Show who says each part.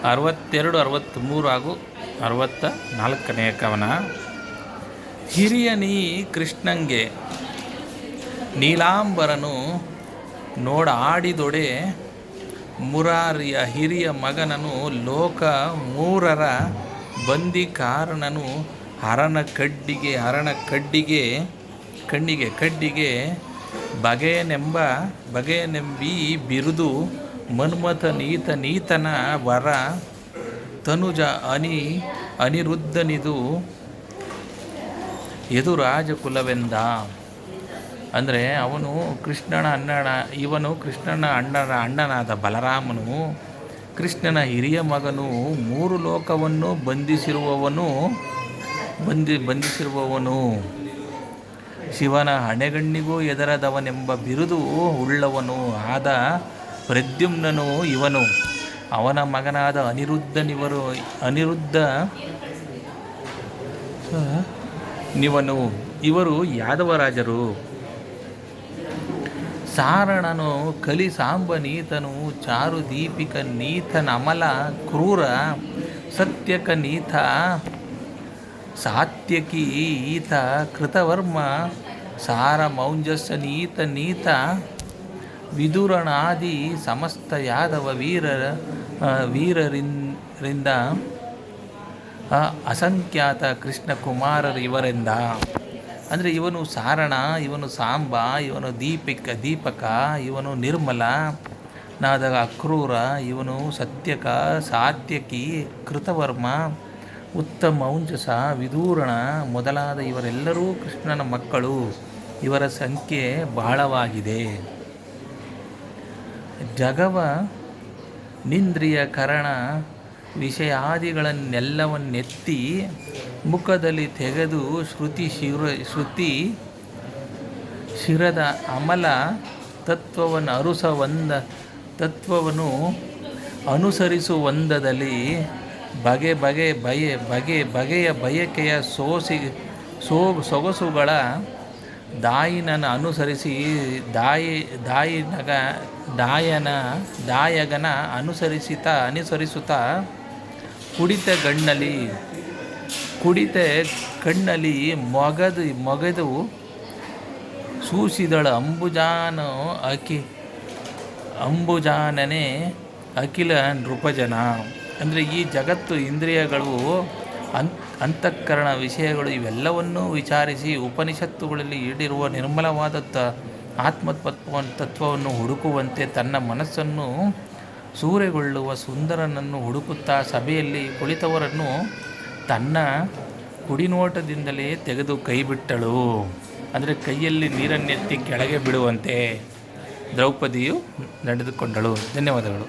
Speaker 1: 62, 63 ಹಾಗೂ 64ನೇ ಕವನ. ಹಿರಿಯ ನೀ ಕೃಷ್ಣಂಗೆ ನೀಲಾಂಬರನು ನೋಡ ಆಡಿದೊಡೆ ಮುರಾರಿಯ ಹಿರಿಯ ಮಗನನು ಲೋಕ ಮೂರರ ಬಂದಿ ಕಾರಣನು ಹರನ ಕಡ್ಡಿಗೆ ಬಗೆಯನೆಂಬಿ ಬಿರುದು ಮನ್ಮಥ ನೀತನ ವರ ತನುಜ ಅನಿರುದ್ಧನಿದು ಯದುರಾಜ ಕುಲವೆಂದ. ಅಂದರೆ ಇವನು ಕೃಷ್ಣನ ಅಣ್ಣನಾದ ಬಲರಾಮನು ಕೃಷ್ಣನ ಹಿರಿಯ ಮಗನು, 3 ಲೋಕವನ್ನು ಬಂಧಿಸಿರುವವನು, ಶಿವನ ಹಣೆಗಣ್ಣಿಗೂ ಎದರದವನೆಂಬ ಬಿರುದು ಉಳ್ಳವನು ಆದ ಪ್ರದ್ಯುಮ್ನನು ಇವನು. ಅವನ ಮಗನಾದ ಅನಿರುದ್ಧನಿವನು. ಇವರು ಯಾದವರಾಜರು. ಸಾರಣನು ಕಲಿ ಸಾಂಬನೀತನು ಚಾರು ದೀಪಿಕ ನೀತನಮಲ ಕ್ರೂರ ಸತ್ಯಕ ನೀತ ಸಾತ್ಯಕಿ ಈತ ಕೃತವರ್ಮ ಸಾರ ಮೌಂಜಸ್ಸ ನೀತ ವಿದುರನಾದಿ ಸಮಸ್ತ ಯಾದವ ವೀರರಿಂದ ಅಸಂಖ್ಯಾತ ಕೃಷ್ಣ ಕುಮಾರರು ಇವರಿಂದ. ಅಂದರೆ ಇವನು ಸಾರಣ, ಇವನು ಸಾಂಬ, ಇವನು ದೀಪಕ, ಇವನು ನಿರ್ಮಲ ನಾದ ಅಕ್ರೂರ, ಇವನು ಸತ್ಯಕ, ಸಾತ್ಯಕಿ, ಕೃತವರ್ಮ, ಉತ್ತಮೌಂಜಸ, ವಿದೂರಣ ಮೊದಲಾದ ಇವರೆಲ್ಲರೂ ಕೃಷ್ಣನ ಮಕ್ಕಳು. ಇವರ ಸಂಖ್ಯೆ ಬಹಳವಾಗಿದೆ. ಜಗವ ನಿಂದ್ರಿಯ ಕರಣ ವಿಷಯಾದಿಗಳನ್ನೆಲ್ಲವನ್ನೆತ್ತಿ ಮುಖದಲ್ಲಿ ತೆಗೆದು ಶ್ರುತಿ ಶಿರದ ಅಮಲ ತತ್ವವನ್ನು ಅನುಸರಿಸುವಂದದಲ್ಲಿ ಬಗೆಯ ಬಯಕೆಯ ಸೊಗಸುಗಳ ದಾಯಿನನ ಅನುಸರಿಸಿ ದಾಯಗನ ಅನುಸರಿಸುತ್ತಾ ಕುಡಿತ ಕಣ್ಣಲ್ಲಿ ಮೊಗೆದು ಸೂಸಿದಳ ಅಂಬುಜಾನನೇ ಅಖಿಲ ನೃಪಜನ. ಅಂದರೆ ಈ ಜಗತ್ತು, ಇಂದ್ರಿಯಗಳು, ಅಂತಃಕರಣ ವಿಷಯಗಳು ಇವೆಲ್ಲವನ್ನೂ ವಿಚಾರಿಸಿ ಉಪನಿಷತ್ತುಗಳಲ್ಲಿ ಈಡಿರುವ ನಿರ್ಮಲವಾದ ತತ್ವವನ್ನು ಹುಡುಕುವಂತೆ ತನ್ನ ಮನಸ್ಸನ್ನು ಸೂರೆಗೊಳ್ಳುವ ಸುಂದರನನ್ನು ಹುಡುಕುತ್ತಾ ಸಭೆಯಲ್ಲಿ ಕುಳಿತವರನ್ನು ತನ್ನ ಕುಡಿನೋಟದಿಂದಲೇ ತೆಗೆದು ಕೈಬಿಟ್ಟಳು. ಅಂದರೆ ಕೈಯಲ್ಲಿ ನೀರನ್ನೆತ್ತಿ ಕೆಳಗೆ ಬಿಡುವಂತೆ ದ್ರೌಪದಿಯು ನಡೆದುಕೊಂಡಳು. ಧನ್ಯವಾದಗಳು.